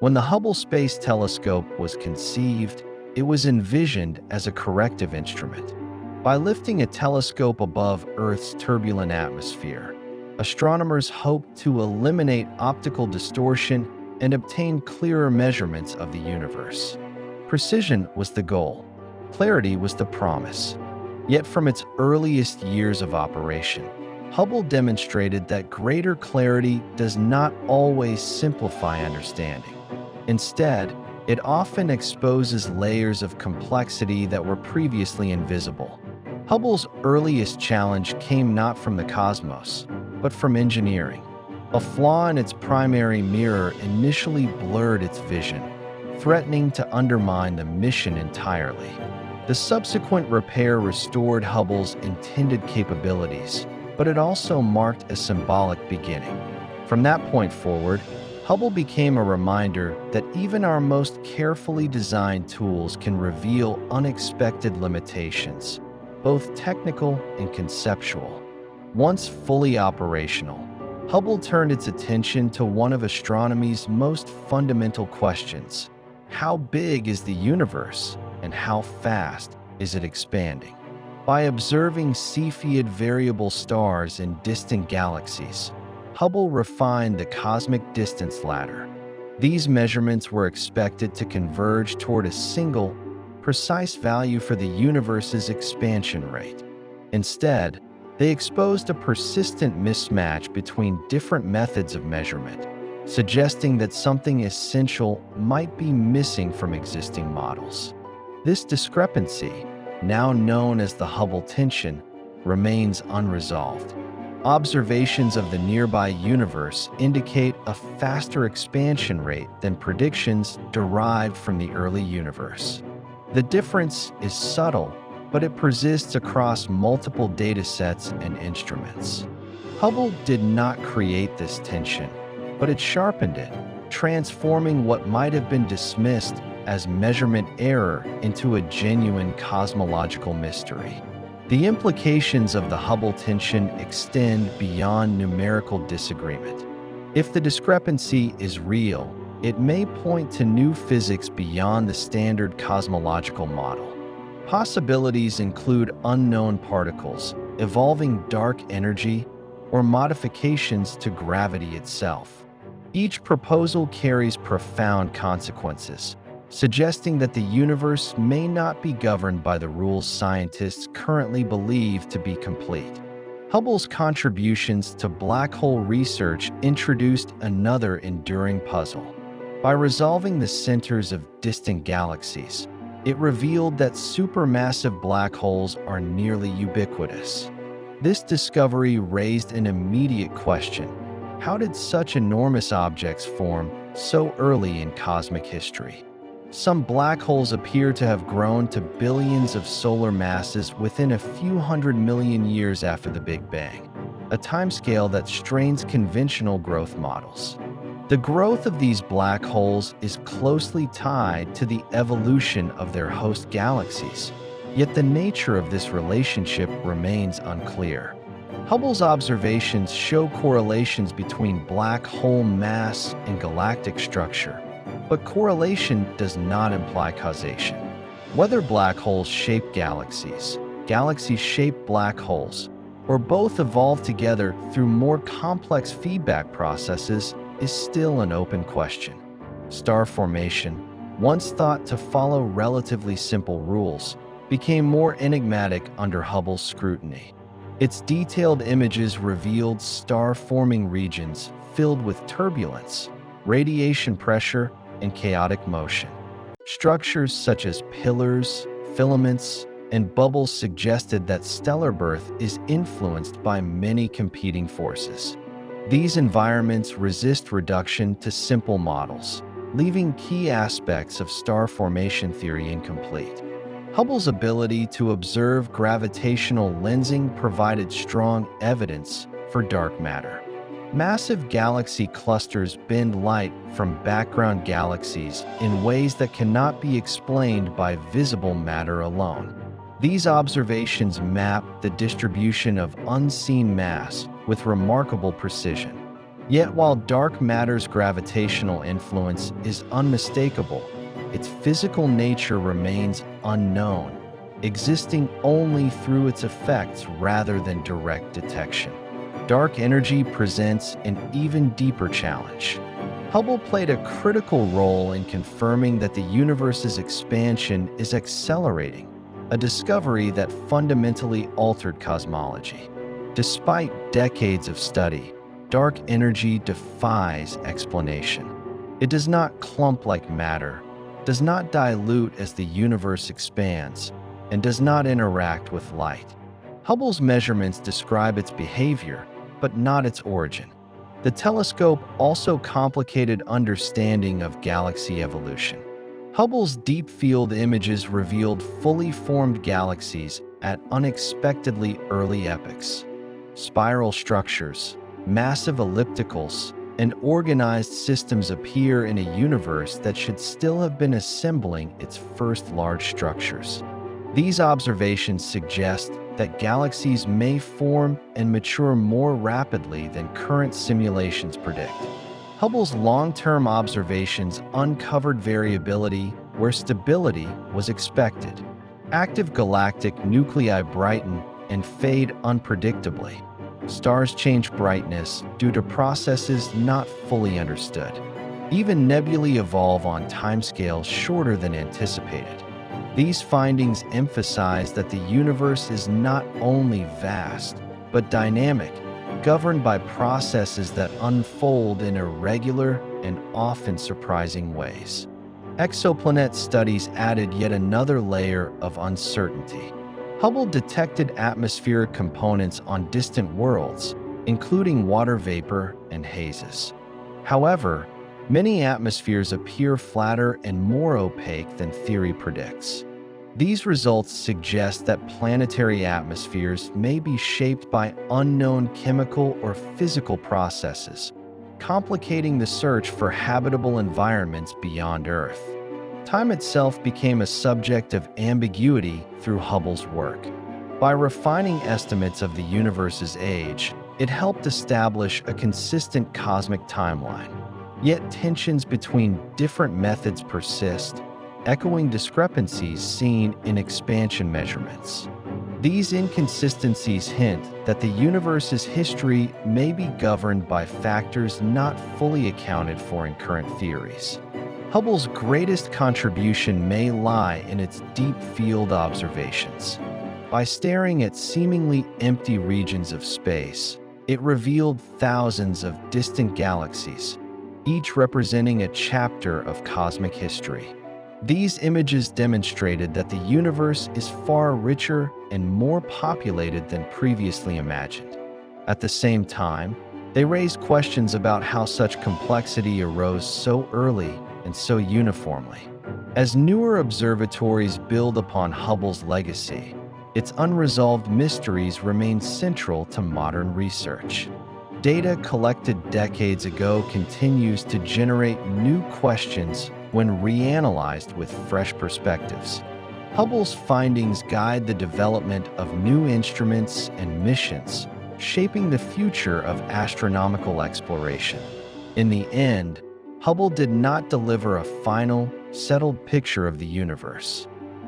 When the Hubble Space Telescope was conceived, it was envisioned as a corrective instrument. By lifting a telescope above Earth's turbulent atmosphere, astronomers hoped to eliminate optical distortion and obtain clearer measurements of the universe. Precision was the goal. Clarity was the promise. Yet from its earliest years of operation, Hubble demonstrated that greater clarity does not always simplify understanding. Instead, it often exposes layers of complexity that were previously invisible. Hubble's earliest challenge came not from the cosmos, but from engineering. A flaw in its primary mirror initially blurred its vision, threatening to undermine the mission entirely. The subsequent repair restored Hubble's intended capabilities, but it also marked a symbolic beginning. From that point forward, Hubble became a reminder that even our most carefully designed tools can reveal unexpected limitations, both technical and conceptual. Once fully operational, Hubble turned its attention to one of astronomy's most fundamental questions: how big is the universe, and how fast is it expanding? By observing Cepheid variable stars in distant galaxies, Hubble refined the cosmic distance ladder. These measurements were expected to converge toward a single, precise value for the universe's expansion rate. Instead, they exposed a persistent mismatch between different methods of measurement, suggesting that something essential might be missing from existing models. This discrepancy, now known as the Hubble tension, remains unresolved. Observations of the nearby universe indicate a faster expansion rate than predictions derived from the early universe. The difference is subtle, but it persists across multiple datasets and instruments. Hubble did not create this tension, but it sharpened it, transforming what might have been dismissed as measurement error into a genuine cosmological mystery. The implications of the Hubble tension extend beyond numerical disagreement. If the discrepancy is real, it may point to new physics beyond the standard cosmological model. Possibilities include unknown particles, evolving dark energy, or modifications to gravity itself. Each proposal carries profound consequences, suggesting that the universe may not be governed by the rules scientists currently believe to be complete. Hubble's contributions to black hole research introduced another enduring puzzle. By resolving the centers of distant galaxies, it revealed that supermassive black holes are nearly ubiquitous. This discovery raised an immediate question: how did such enormous objects form so early in cosmic history? Some black holes appear to have grown to billions of solar masses within a few 100 million years after the Big Bang, a timescale that strains conventional growth models. The growth of these black holes is closely tied to the evolution of their host galaxies, yet the nature of this relationship remains unclear. Hubble's observations show correlations between black hole mass and galactic structure, but correlation does not imply causation. Whether black holes shape galaxies, galaxies shape black holes, or both evolve together through more complex feedback processes is still an open question. Star formation, once thought to follow relatively simple rules, became more enigmatic under Hubble's scrutiny. Its detailed images revealed star-forming regions filled with turbulence, radiation pressure, and chaotic motion. Structures such as pillars, filaments, and bubbles suggested that stellar birth is influenced by many competing forces. These environments resist reduction to simple models, leaving key aspects of star formation theory incomplete. Hubble's ability to observe gravitational lensing provided strong evidence for dark matter. Massive galaxy clusters bend light from background galaxies in ways that cannot be explained by visible matter alone. These observations map the distribution of unseen mass with remarkable precision. Yet while dark matter's gravitational influence is unmistakable, its physical nature remains unknown, existing only through its effects rather than direct detection. Dark energy presents an even deeper challenge. Hubble played a critical role in confirming that the universe's expansion is accelerating, a discovery that fundamentally altered cosmology. Despite decades of study, dark energy defies explanation. It does not clump like matter, does not dilute as the universe expands, and does not interact with light. Hubble's measurements describe its behavior, but not its origin. The telescope also complicated understanding of galaxy evolution. Hubble's deep field images revealed fully formed galaxies at unexpectedly early epochs. Spiral structures, massive ellipticals, and organized systems appear in a universe that should still have been assembling its first large structures. These observations suggest that galaxies may form and mature more rapidly than current simulations predict. Hubble's long-term observations uncovered variability where stability was expected. Active galactic nuclei brighten and fade unpredictably. Stars change brightness due to processes not fully understood. Even nebulae evolve on timescales shorter than anticipated. These findings emphasize that the universe is not only vast, but dynamic, governed by processes that unfold in irregular and often surprising ways. Exoplanet studies added yet another layer of uncertainty. Hubble detected atmospheric components on distant worlds, including water vapor and hazes. However, many atmospheres appear flatter and more opaque than theory predicts. These results suggest that planetary atmospheres may be shaped by unknown chemical or physical processes, complicating the search for habitable environments beyond Earth. Time itself became a subject of ambiguity through Hubble's work. By refining estimates of the universe's age, it helped establish a consistent cosmic timeline. Yet tensions between different methods persist, echoing discrepancies seen in expansion measurements. These inconsistencies hint that the universe's history may be governed by factors not fully accounted for in current theories. Hubble's greatest contribution may lie in its deep field observations. By staring at seemingly empty regions of space, it revealed thousands of distant galaxies, each representing a chapter of cosmic history. These images demonstrated that the universe is far richer and more populated than previously imagined. At the same time, they raised questions about how such complexity arose so early and so uniformly. As newer observatories build upon Hubble's legacy, its unresolved mysteries remain central to modern research. Data collected decades ago continues to generate new questions when reanalyzed with fresh perspectives. Hubble's findings guide the development of new instruments and missions, shaping the future of astronomical exploration. In the end, Hubble did not deliver a final, settled picture of the universe.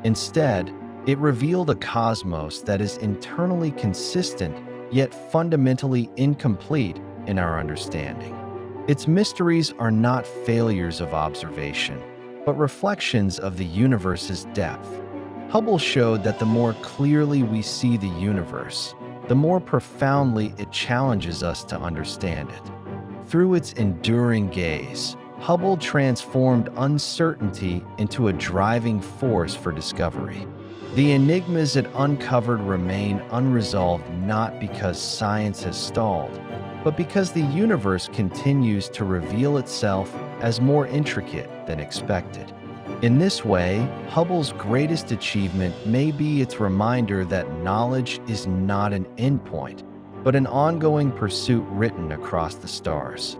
Instead, it revealed a cosmos that is internally consistent yet fundamentally incomplete in our understanding. Its mysteries are not failures of observation, but reflections of the universe's depth. Hubble showed that the more clearly we see the universe, the more profoundly it challenges us to understand it. Through its enduring gaze, Hubble transformed uncertainty into a driving force for discovery. The enigmas it uncovered remain unresolved not because science has stalled, but because the universe continues to reveal itself as more intricate than expected. In this way, Hubble's greatest achievement may be its reminder that knowledge is not an endpoint, but an ongoing pursuit written across the stars.